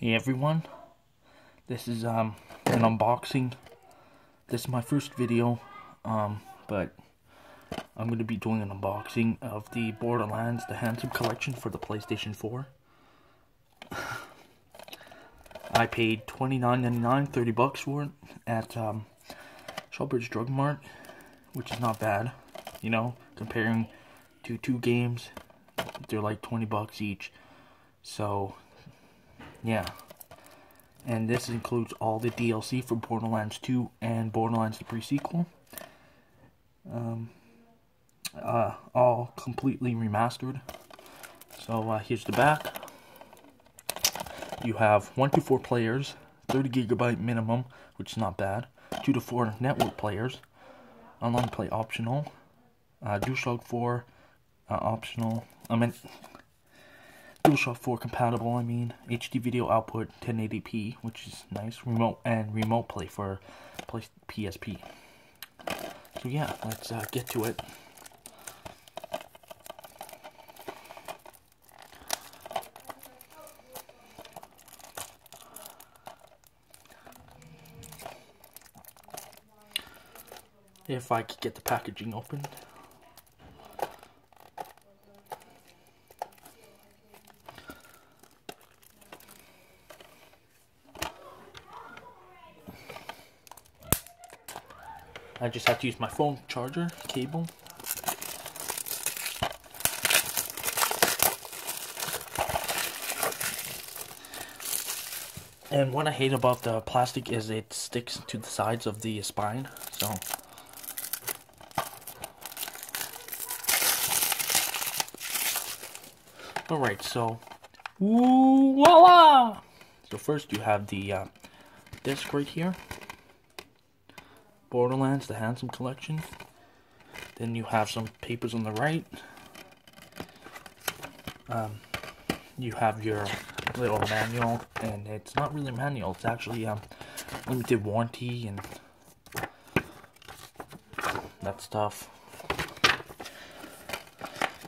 Hey everyone, this is an unboxing. This is my first video, but I'm going to be doing an unboxing of the Borderlands, the Handsome Collection for the PlayStation 4. I paid $29.99, $30 for it at Shellbridge Drug Mart, which is not bad, you know, comparing to two games. They're like $20 each, so yeah. And this includes all the DLC for Borderlands 2 and Borderlands the pre-sequel. All completely remastered. So here's the back. You have 1 to 4 players, 30GB minimum, which is not bad. 2 to 4 network players, online play optional. DualShock 4 optional. DualShock 4 compatible, HD video output 1080p, which is nice. Remote play for PSP. So yeah, let's get to it. If I could get the packaging open. I just have to use my phone charger cable. And what I hate about the plastic is it sticks to the sides of the spine, so. Alright, so, voila! So first you have the disc right here. Borderlands, the Handsome Collection. Then you have some papers on the right. You have your little manual, and it's not really a manual, it's actually limited warranty and that stuff.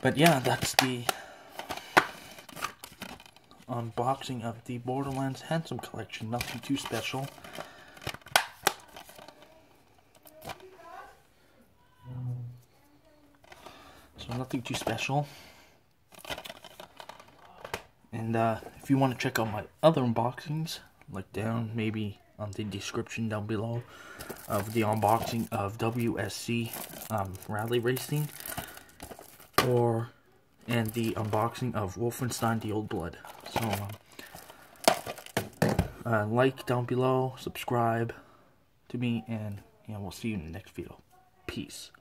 But yeah, that's the unboxing of the Borderlands Handsome Collection. Nothing too special. So nothing too special. And if you want to check out my other unboxings, like maybe on the description down below of the unboxing of WSC Rally Racing, and the unboxing of Wolfenstein: The Old Blood. So like down below, subscribe to me, and we'll see you in the next video. Peace.